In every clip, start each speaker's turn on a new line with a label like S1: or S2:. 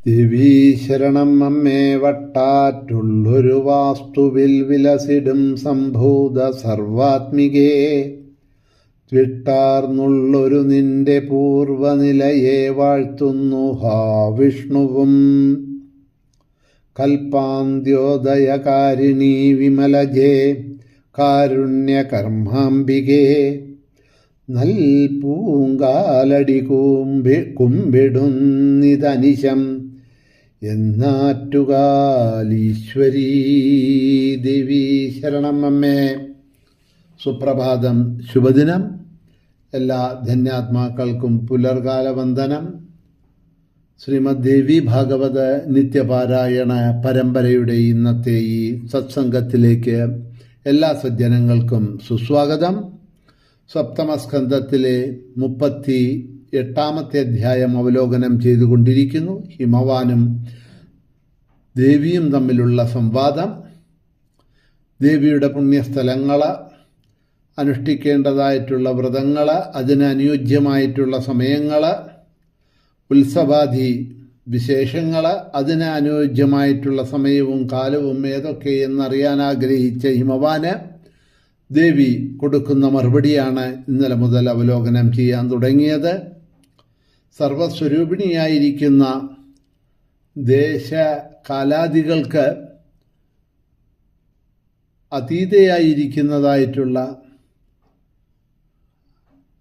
S1: ദേവീ ശരണം അമ്മേ വട്ടാറ്റുള്ളൊരു വാസ്തുവിൽ വിലസിടും സംഭൂത സർവാത്മികേ, വിട്ടാർന്നുള്ളൊരു നിന്റെ പൂർവനിലയെ വാഴ്ത്തുന്നു ഹാ വിഷ്ണുവും. കൽപ്പാന്ത്യോദയകാരിണീ വിമലജേ കാരുണ്യകർമാംബികേ, നൽപൂങ്കാലടി കുമ്പിടുന്നിതനിശം എന്നാറ്റുകാലീശ്വരീ. ദേവീ ശരണം അമ്മേ. സുപ്രഭാതം, ശുഭദിനം. എല്ലാ ധന്യാത്മാക്കൾക്കും പുലർകാല വന്ദനം. ശ്രീമദ് ദേവി ഭാഗവത നിത്യപാരായണ പരമ്പരയുടെ ഇന്നത്തെ ഈ സത്സംഗത്തിലേക്ക് എല്ലാ സജ്ജനങ്ങൾക്കും സുസ്വാഗതം. സപ്തമസ്കന്ധത്തിലെ 38 അധ്യായം അവലോകനം ചെയ്തുകൊണ്ടിരിക്കുന്നു. ഹിമവാനും ദേവിയും തമ്മിലുള്ള സംവാദം, ദേവിയുടെ പുണ്യസ്ഥലങ്ങൾ, അനുഷ്ഠിക്കേണ്ടതായിട്ടുള്ള വ്രതങ്ങൾ, അതിന് അനുയോജ്യമായിട്ടുള്ള സമയങ്ങൾ, ഉത്സവാദി വിശേഷങ്ങൾ, അതിന് അനുയോജ്യമായിട്ടുള്ള സമയവും കാലവും ഏതൊക്കെ എന്നറിയാൻ ആഗ്രഹിച്ച ഹിമവാന് ദേവി കൊടുക്കുന്ന മറുപടിയാണ് ഇന്നലെ മുതൽ അവലോകനം ചെയ്യാൻ തുടങ്ങിയത്. സർവസ്വരൂപിണിയായിരിക്കുന്ന ദേശകാലാദികൾക്ക് അതീതയായിരിക്കുന്നതായിട്ടുള്ള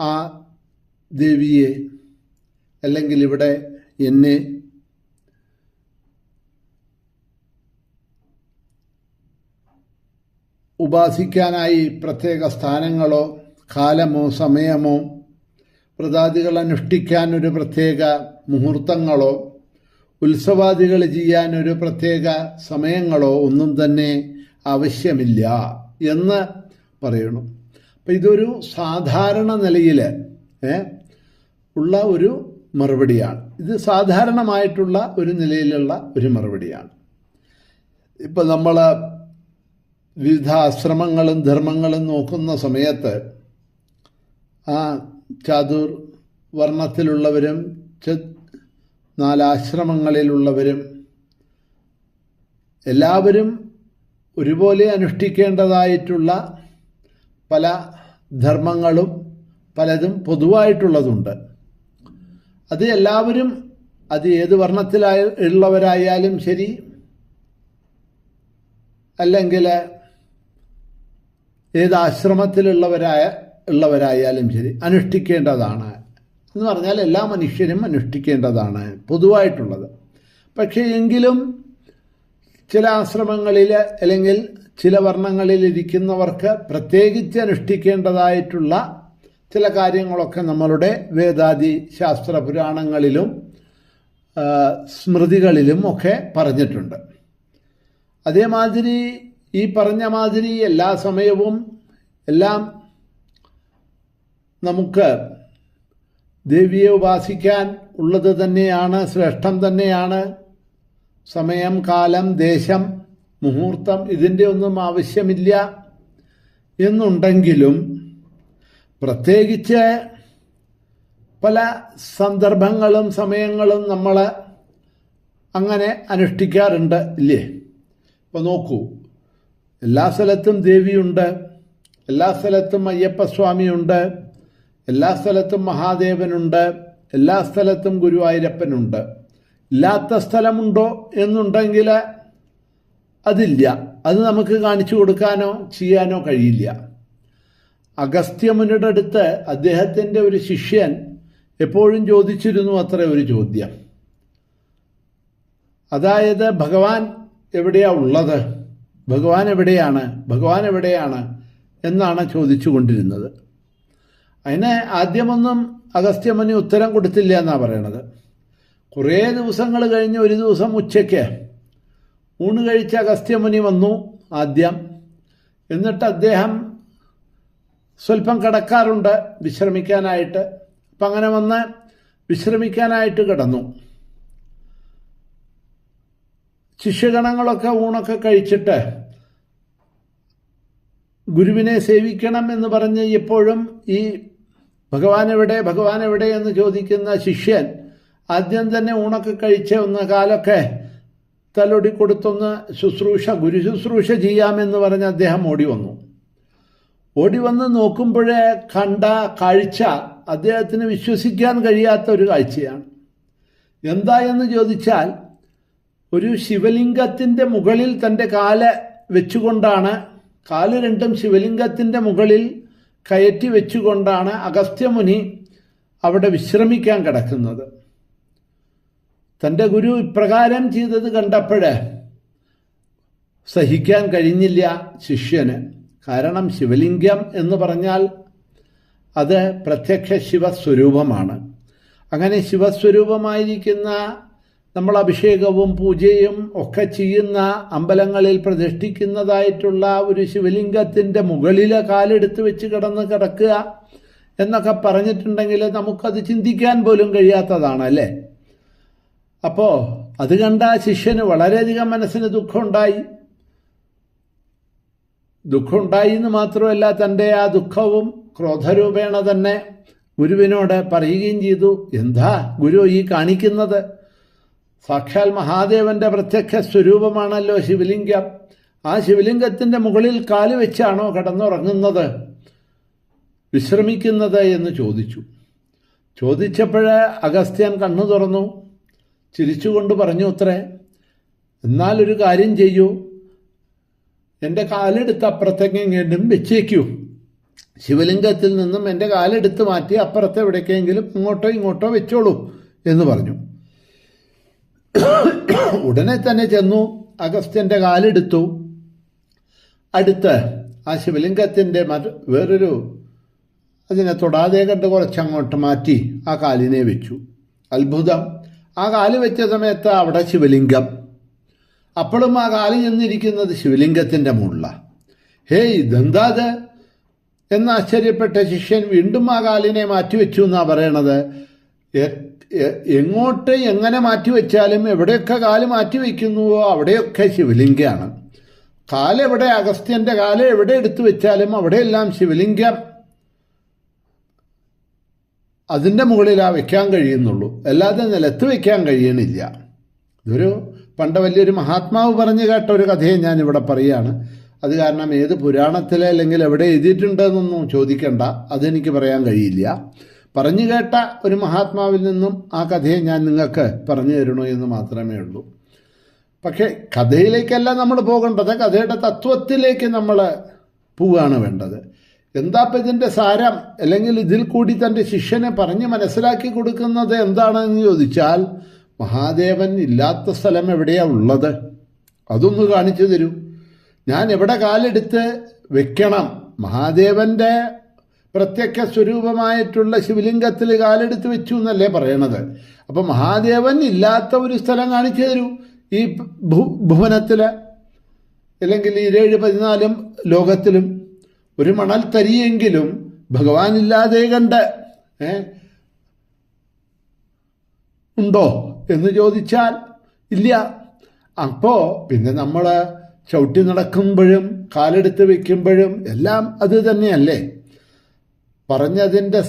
S1: ആ ദേവിയെ, അല്ലെങ്കിൽ ഇവിടെ എന്നെ ഉപാസിക്കാനായി പ്രത്യേക സ്ഥാനങ്ങളോ കാലമോ സമയമോ, വ്രതാദികൾ അനുഷ്ഠിക്കാൻ ഒരു പ്രത്യേക മുഹൂർത്തങ്ങളോ, ഉത്സവാദികൾ ചെയ്യാൻ ഒരു പ്രത്യേക സമയങ്ങളോ ഒന്നും തന്നെ ആവശ്യമില്ല എന്ന് പറയണം. അപ്പം ഇതൊരു സാധാരണ നിലയിൽ ഉള്ള ഒരു മറുപടിയാണ്. ഇത് സാധാരണമായിട്ടുള്ള ഒരു നിലയിലുള്ള ഒരു മറുപടിയാണ്. ഇപ്പം നമ്മൾ വിവിധ ആശ്രമങ്ങളും ധർമ്മങ്ങളും നോക്കുന്ന സമയത്ത് ആ ചാതുർവർണ്ണത്തിലുള്ളവരും 4 ആശ്രമങ്ങളിലുള്ളവരും എല്ലാവരും ഒരുപോലെ അനുഷ്ഠിക്കേണ്ടതായിട്ടുള്ള പല ധർമ്മങ്ങളും പലതും പൊതുവായിട്ടുള്ളതുണ്ട്. അത് എല്ലാവരും, അത് ഏത് വർണ്ണത്തിലുള്ളവരായാലും ശരി, അല്ലെങ്കിൽ ഏത് ആശ്രമത്തിലുള്ളവരായാലും ശരി, അനുഷ്ഠിക്കേണ്ടതാണ് എന്ന് പറഞ്ഞാൽ എല്ലാ മനുഷ്യരും അനുഷ്ഠിക്കേണ്ടതാണ്, പൊതുവായിട്ടുള്ളത്. പക്ഷേ എങ്കിലും ചില ആശ്രമങ്ങളിൽ അല്ലെങ്കിൽ ചില വർണ്ണങ്ങളിൽ ഇരിക്കുന്നവർക്ക് പ്രത്യേകിച്ച് അനുഷ്ഠിക്കേണ്ടതായിട്ടുള്ള ചില കാര്യങ്ങളൊക്കെ നമ്മളുടെ വേദാദി ശാസ്ത്ര പുരാണങ്ങളിലും സ്മൃതികളിലും ഒക്കെ പറഞ്ഞിട്ടുണ്ട്. അതേമാതിരി ഈ പറഞ്ഞ മാതിരി എല്ലാ സമയവും എല്ലാം നമുക്ക് ദേവിയെ ഉപാസിക്കാൻ ഉള്ളത് തന്നെയാണ്, ശ്രേഷ്ഠം തന്നെയാണ്. സമയം, കാലം, ദേശം, മുഹൂർത്തം ഇതിൻ്റെ ഒന്നും ആവശ്യമില്ല എന്നുണ്ടെങ്കിലും പ്രത്യേകിച്ച് പല സന്ദർഭങ്ങളും സമയങ്ങളും നമ്മൾ അങ്ങനെ അനുഷ്ഠിക്കാറുണ്ട്, ഇല്ലേ? ഇപ്പോൾ നോക്കൂ, എല്ലാ സ്ഥലത്തും ദേവിയുണ്ട്, എല്ലാ സ്ഥലത്തും അയ്യപ്പസ്വാമിയുണ്ട്, എല്ലാ സ്ഥലത്തും മഹാദേവനുണ്ട്, എല്ലാ സ്ഥലത്തും ഗുരുവായൂരപ്പനുണ്ട്. ഇല്ലാത്ത സ്ഥലമുണ്ടോ എന്നുണ്ടെങ്കിൽ അതില്ല. അത് നമുക്ക് കാണിച്ചു കൊടുക്കാനോ ചെയ്യാനോ കഴിയില്ല. അഗസ്ത്യമുനിയുടെ അടുത്ത് അദ്ദേഹത്തിൻ്റെ ഒരു ശിഷ്യൻ എപ്പോഴും ചോദിച്ചിരുന്നു അത്ര ഒരു ചോദ്യം. അതായത്, ഭഗവാൻ എവിടെയാ ഉള്ളത്, ഭഗവാൻ എവിടെയാണ്, ഭഗവാൻ എവിടെയാണ് എന്നാണ് ചോദിച്ചു കൊണ്ടിരുന്നത്. അതിന് ആദ്യമൊന്നും അഗസ്ത്യമുനി ഉത്തരം കൊടുത്തില്ല എന്നാണ് പറയണത്. കുറേ ദിവസങ്ങൾ കഴിഞ്ഞ് ഒരു ദിവസം ഉച്ചയ്ക്ക് ഊണ് കഴിച്ച അഗസ്ത്യമുനി വന്നു ആദ്യം. എന്നിട്ട് അദ്ദേഹം സ്വല്പം കിടക്കാറുണ്ട് വിശ്രമിക്കാനായിട്ട്. അപ്പം അങ്ങനെ വന്ന് വിശ്രമിക്കാനായിട്ട് കിടന്നു. ശിഷ്യഗണങ്ങളൊക്കെ ഊണൊക്കെ കഴിച്ചിട്ട് ഗുരുവിനെ സേവിക്കണം എന്ന് പറഞ്ഞ് എപ്പോഴും ഈ ഭഗവാൻ എവിടെ എന്ന് ചോദിക്കുന്ന ശിഷ്യൻ ആദ്യം തന്നെ ഊണൊക്കെ കഴിച്ച് ഒന്ന് കാലൊക്കെ തലൊടി കൊടുത്തൊന്ന് ഗുരു ശുശ്രൂഷ ചെയ്യാമെന്ന് പറഞ്ഞ് അദ്ദേഹം ഓടി വന്ന് നോക്കുമ്പോഴേ കണ്ട കാഴ്ച അദ്ദേഹത്തിന് വിശ്വസിക്കാൻ കഴിയാത്ത ഒരു കാഴ്ചയാണ്. എന്താ എന്ന് ചോദിച്ചാൽ, ഒരു ശിവലിംഗത്തിൻ്റെ മുകളിൽ തൻ്റെ കാല് വെച്ചുകൊണ്ടാണ്, കാല് രണ്ടും ശിവലിംഗത്തിൻ്റെ മുകളിൽ കയറ്റി വെച്ചുകൊണ്ടാണ് അഗസ്ത്യമുനി അവിടെ വിശ്രമിക്കാൻ കിടക്കുന്നത്. തൻ്റെ ഗുരു ഇപ്രകാരം ചെയ്തത് കണ്ടപ്പോഴ് സഹിക്കാൻ കഴിഞ്ഞില്ല ശിഷ്യന്. കാരണം ശിവലിംഗം എന്ന് പറഞ്ഞാൽ അത് പ്രത്യക്ഷ ശിവസ്വരൂപമാണ്. അങ്ങനെ ശിവസ്വരൂപമായിരിക്കുന്ന നമ്മൾ അഭിഷേകവും പൂജയും ഒക്കെ ചെയ്യുന്ന അമ്പലങ്ങളിൽ പ്രതിഷ്ഠിക്കുന്നതായിട്ടുള്ള ഒരു ശിവലിംഗത്തിൻ്റെ മുകളിൽ കാലെടുത്ത് വെച്ച് കിടക്കുക എന്നൊക്കെ പറഞ്ഞിട്ടുണ്ടെങ്കിൽ നമുക്കത് ചിന്തിക്കാൻ പോലും കഴിയാത്തതാണ്, അല്ലേ? അപ്പോൾ അത് കണ്ട ശിഷ്യന് വളരെയധികം മനസ്സിന് ദുഃഖമുണ്ടായി എന്ന് മാത്രമല്ല, തൻ്റെ ആ ദുഃഖവും ക്രോധരൂപേണ തന്നെ ഗുരുവിനോട് പറയുകയും ചെയ്തു. എന്താ ഗുരു ഈ കാണിക്കുന്നത്? സാക്ഷാൽ മഹാദേവന്റെ പ്രത്യക്ഷ സ്വരൂപമാണല്ലോ ശിവലിംഗം. ആ ശിവലിംഗത്തിൻ്റെ മുകളിൽ കാല് വെച്ചാണോ കിടന്നുറങ്ങുന്നത്, വിശ്രമിക്കുന്നത് എന്ന് ചോദിച്ചപ്പോഴ് അഗസ്ത്യൻ കണ്ണു തുറന്നു ചിരിച്ചുകൊണ്ട് പറഞ്ഞു അത്രേ, എന്നാലൊരു കാര്യം ചെയ്യൂ, എൻ്റെ കാലെടുത്ത് അപ്പുറത്തേക്കെങ്കിലും വെച്ചേക്കൂ. ശിവലിംഗത്തിൽ നിന്നും എൻ്റെ കാലെടുത്ത് മാറ്റി അപ്പുറത്തെ എവിടേക്കെങ്കിലും ഇങ്ങോട്ടോ വെച്ചോളൂ എന്ന് പറഞ്ഞു. ഉടനെ തന്നെ ചെന്നു അഗസ്ത്യൻ്റെ കാലെടുത്തു, അടുത്ത് ആ ശിവലിംഗത്തിൻ്റെ വേറൊരു അതിനെ തൊടാതെ കണ്ട് കുറച്ചങ്ങോട്ട് മാറ്റി ആ കാലിനെ വെച്ചു. അത്ഭുതം! ആ കാല് വെച്ച സമയത്ത് അവിടെ ശിവലിംഗം. അപ്പോഴും ആ കാല് ചെന്നിരിക്കുന്നത് ശിവലിംഗത്തിൻ്റെ മുകളിലാണ്. ഹേയ്, ഇതെന്താ അത് എന്ന് ആശ്ചര്യപ്പെട്ട ശിഷ്യൻ വീണ്ടും ആ കാലിനെ മാറ്റിവെച്ചു എന്നാണ് പറയണത്. എങ്ങോട്ട് എങ്ങനെ മാറ്റിവെച്ചാലും എവിടെയൊക്കെ കാല് മാറ്റിവെക്കുന്നുവോ അവിടെയൊക്കെ ശിവലിംഗമാണ്. കാലെവിടെ, അഗസ്ത്യൻ്റെ കാല് എവിടെ എടുത്തു വെച്ചാലും അവിടെയെല്ലാം ശിവലിംഗം അതിൻ്റെ മുകളിലാണ് വെക്കാൻ കഴിയുന്നുള്ളൂ, അല്ലാതെ നിലത്ത് വെക്കാൻ കഴിയണില്ല. ഇതൊരു പണ്ട് വലിയൊരു മഹാത്മാവ് പറഞ്ഞു കേട്ട ഒരു കഥയെ ഞാനിവിടെ പറയുകയാണ്. അത് കാരണം ഏത് പുരാണത്തിലെ അല്ലെങ്കിൽ എവിടെ എഴുതിയിട്ടുണ്ടെന്നൊന്നും ചോദിക്കണ്ട, അതെനിക്ക് പറയാൻ കഴിയില്ല. പറഞ്ഞു കേട്ട ഒരു മഹാത്മാവിൽ നിന്നും ആ കഥയെ ഞാൻ നിങ്ങൾക്ക് പറഞ്ഞു തരണോ എന്ന് മാത്രമേ ഉള്ളൂ. പക്ഷേ കഥയിലേക്കല്ല നമ്മൾ പോകേണ്ടത്, കഥയുടെ തത്വത്തിലേക്ക് നമ്മൾ പോവുകയാണ് വേണ്ടത്. എന്താ ഇപ്പം ഇതിൻ്റെ സാരം, അല്ലെങ്കിൽ ഇതിൽ കൂടി തൻ്റെ ശിഷ്യനെ പറഞ്ഞ് മനസ്സിലാക്കി കൊടുക്കുന്നത് എന്താണെന്ന് ചോദിച്ചാൽ, മഹാദേവൻ ഇല്ലാത്ത സ്ഥലം എവിടെയാണ് ഉള്ളത്, അതൊന്ന് കാണിച്ചു തരൂ. ഞാൻ എവിടെ കാലെടുത്ത് വെക്കണം? മഹാദേവൻ്റെ പ്രത്യക്ഷ സ്വരൂപമായിട്ടുള്ള ശിവലിംഗത്തിൽ കാലെടുത്ത് വെച്ചു എന്നല്ലേ പറയണത്. അപ്പം മഹാദേവൻ ഇല്ലാത്ത ഒരു സ്ഥലം കാണിച്ചു തരൂ ഈ ഭുവനത്തിൽ, അല്ലെങ്കിൽ 7-14 ലോകത്തിലും. ഒരു മണൽ തരിയെങ്കിലും ഭഗവാനില്ലാതെ കണ്ട് ഉണ്ടോ എന്ന് ചോദിച്ചാൽ ഇല്ല. അപ്പോൾ പിന്നെ നമ്മൾ ചവിട്ടി നടക്കുമ്പോഴും കാലെടുത്ത് വയ്ക്കുമ്പോഴും എല്ലാം അത് തന്നെയല്ലേ. പറഞ്ഞതിൻ്റെ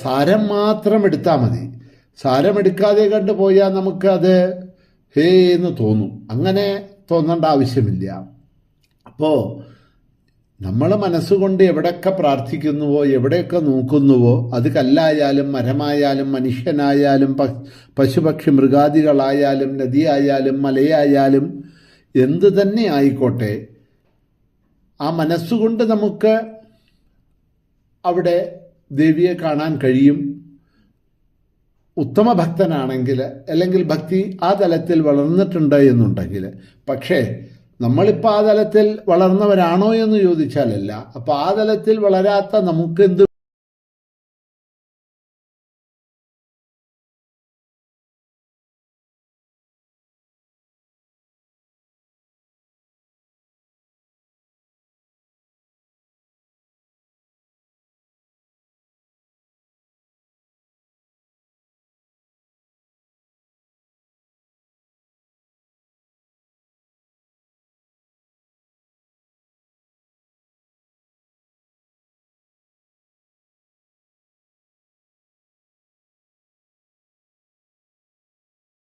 S1: സാരം മാത്രം എടുത്താൽ മതി. സാരമെടുക്കാതെ കണ്ടു പോയാൽ നമുക്കത് ഹേ എന്ന് തോന്നും. അങ്ങനെ തോന്നേണ്ട ആവശ്യമില്ല. അപ്പോൾ നമ്മൾ മനസ്സുകൊണ്ട് എവിടെയൊക്കെ പ്രാർത്ഥിക്കുന്നുവോ, എവിടെയൊക്കെ നോക്കുന്നുവോ, അത് കല്ലായാലും മരമായാലും മനുഷ്യനായാലും പശുപക്ഷി മൃഗാദികളായാലും നദിയായാലും മലയായാലും എന്തു തന്നെ ആയിക്കോട്ടെ, ആ മനസ്സുകൊണ്ട് നമുക്ക് അവിടെ ദേവിയെ കാണാൻ കഴിയും. ഉത്തമ ഭക്തനാണെങ്കിൽ, അല്ലെങ്കിൽ ഭക്തി ആ തലത്തിൽ വളർന്നിട്ടുണ്ട് എന്നുണ്ടെങ്കിൽ. പക്ഷേ നമ്മളിപ്പോൾ ആ തലത്തിൽ വളർന്നവരാണോ എന്ന് ചോദിച്ചാലല്ല. അപ്പോൾ ആ തലത്തിൽ വളരാത്ത നമുക്കെന്ത്